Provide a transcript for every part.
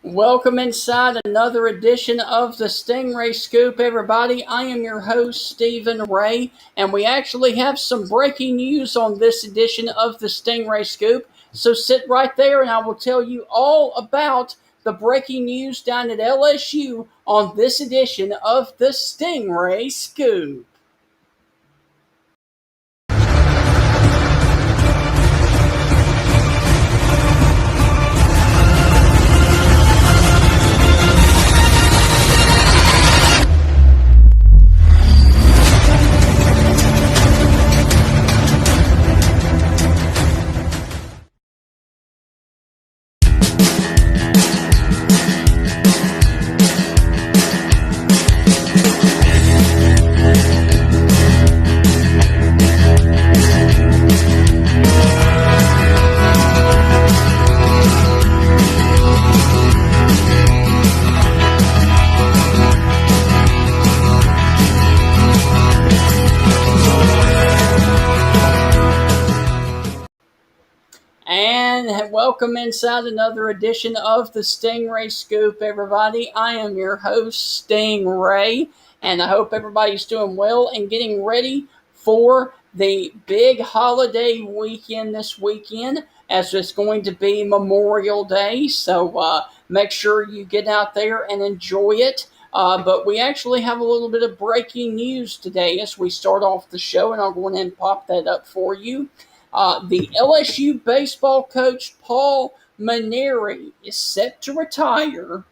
Welcome inside another edition of the Stingray Scoop, everybody. I am your host, Stephen Ray, and we actually have some breaking news on this edition of the Stingray Scoop. So sit right there and I will tell you all about the breaking news down at LSU on this edition of the Stingray Scoop. And welcome inside another edition of the Stingray Scoop, everybody. I am your host, Stingray, and I hope everybody's doing well and getting ready for the big holiday weekend this weekend, as it's going to be Memorial Day. So make sure you get out there and enjoy it. But we actually have a little bit of breaking news today as we start off the show, and I'll go ahead and pop that up for you. The LSU baseball coach Paul Mainieri is set to retire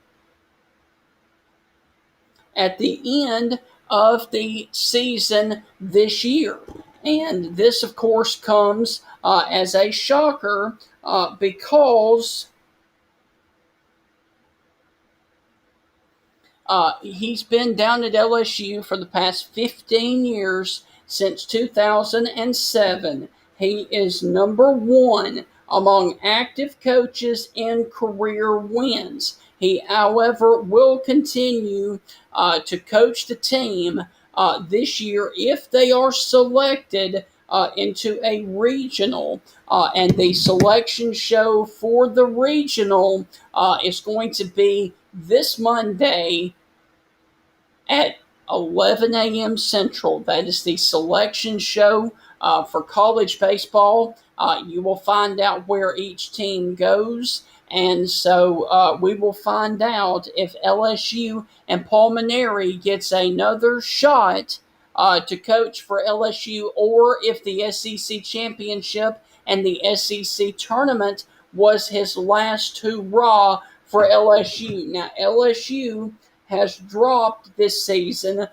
at the end of the season this year. And this, of course, comes as a shocker because he's been down at LSU for the past 15 years, since 2007. He is number one among active coaches in career wins. He, however, will continue to coach the team this year if they are selected into a regional. And the selection show for the regional is going to be this Monday at 11 a.m. Central. That is the selection show for college baseball. You will find out where each team goes. And so we will find out if LSU and Paul Mainieri gets another shot to coach for LSU, or if the SEC championship and the SEC tournament was his last hurrah for LSU. Now, LSU has dropped this season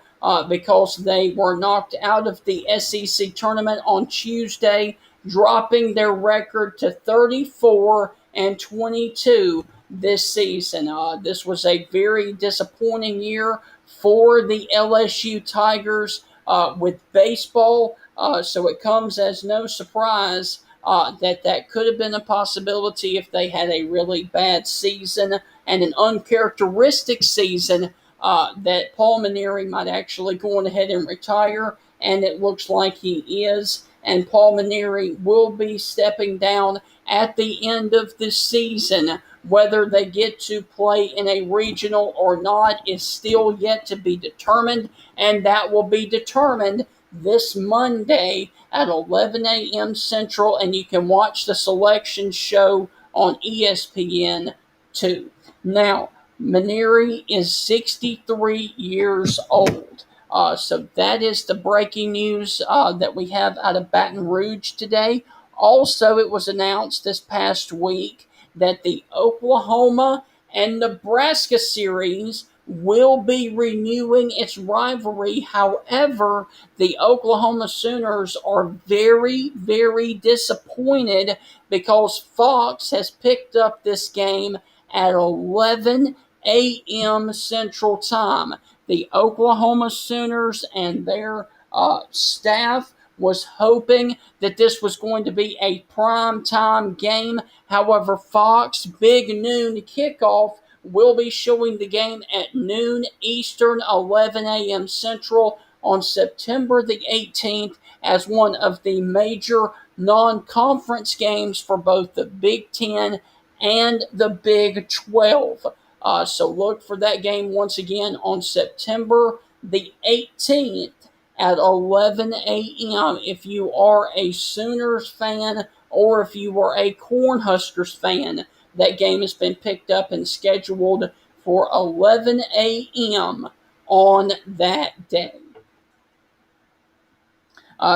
because they were knocked out of the SEC tournament on Tuesday, dropping their record to 34-22 this season. This was a very disappointing year for the LSU Tigers with baseball, so it comes as no surprise that could have been a possibility if they had a really bad season and an uncharacteristic season, that Paul Mainieri might actually go on ahead and retire, and it looks like he is. And Paul Mainieri will be stepping down at the end of the season. Whether they get to play in a regional or not is still yet to be determined, and that will be determined this Monday at 11 a.m. Central, and you can watch the selection show on ESPN too. Now, Mainieri is 63 years old. So that is the breaking news that we have out of Baton Rouge today. Also, it was announced this past week that the Oklahoma and Nebraska series will be renewing its rivalry. However, the Oklahoma Sooners are very, very disappointed because Fox has picked up this game at 11 a.m. Central Time. The Oklahoma Sooners and their staff was hoping that this was going to be a prime time game. However, Fox Big Noon Kickoff will be showing the game at noon Eastern, 11 a.m. Central on September the 18th as one of the major non-conference games for both the Big Ten and the Big 12. So look for that game once again on September the 18th at 11 a.m. If you are a Sooners fan or if you are a Cornhuskers fan, that game has been picked up and scheduled for 11 a.m. on that day.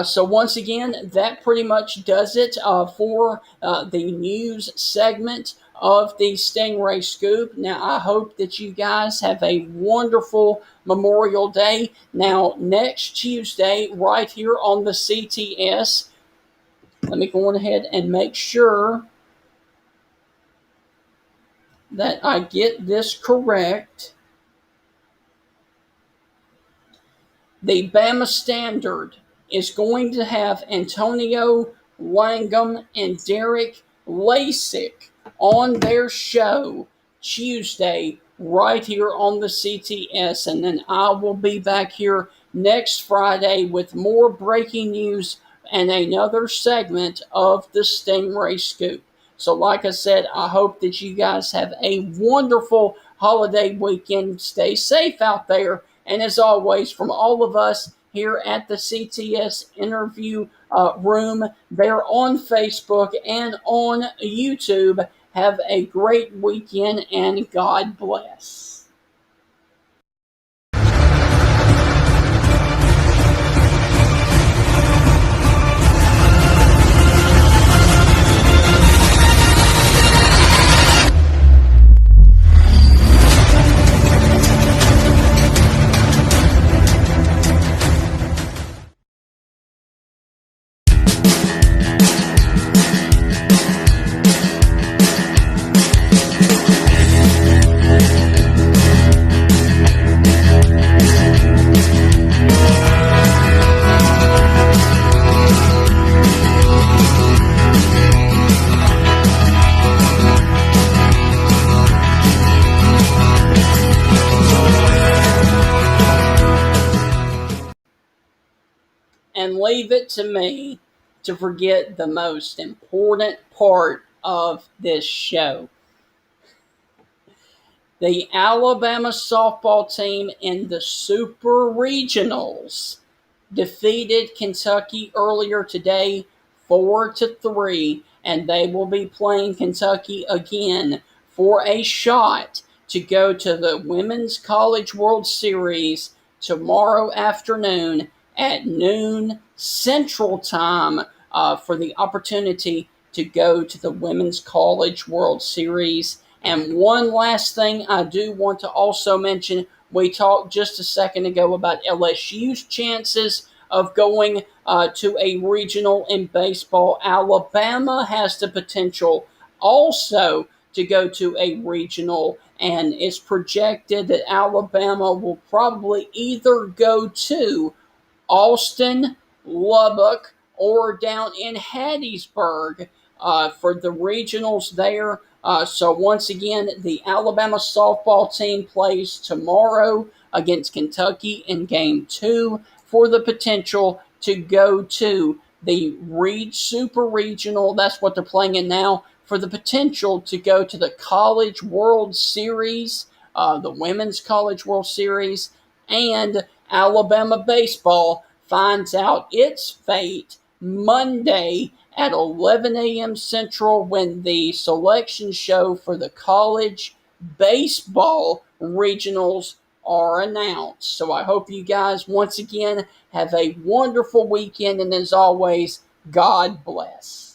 So once again, that pretty much does it for the news segment of the Stingray Scoop. Now, I hope that you guys have a wonderful Memorial Day. Now, next Tuesday, right here on the CTS, let me go on ahead and make sure that I get this correct. The Bama Standard is going to have Antonio Langham and Derek Lasik on their show Tuesday right here on the CTS. And then I will be back here next Friday with more breaking news and another segment of the Stingray Scoop. So, like I said, I hope that you guys have a wonderful holiday weekend. Stay safe out there. And as always, from all of us here at the CTS interview room, there on Facebook and on YouTube, have a great weekend and God bless. And leave it to me to forget the most important part of this show. The Alabama softball team in the Super Regionals defeated Kentucky earlier today 4-3, and they will be playing Kentucky again for a shot to go to the Women's College World Series tomorrow afternoon at noon Central Time for the opportunity to go to the Women's College World Series. And one last thing I do want to also mention, we talked just a second ago about LSU's chances of going to a regional in baseball. Alabama has the potential also to go to a regional, and it's projected that Alabama will probably either go to Austin, Lubbock, or down in Hattiesburg for the regionals there. So once again, the Alabama softball team plays tomorrow against Kentucky in Game 2 for the potential to go to the Super Regional. That's what they're playing in now, for the potential to go to the College World Series, the Women's College World Series, and Alabama baseball finds out its fate Monday at 11 a.m. Central when the selection show for the college baseball regionals are announced. So I hope you guys once again have a wonderful weekend, and as always, God bless.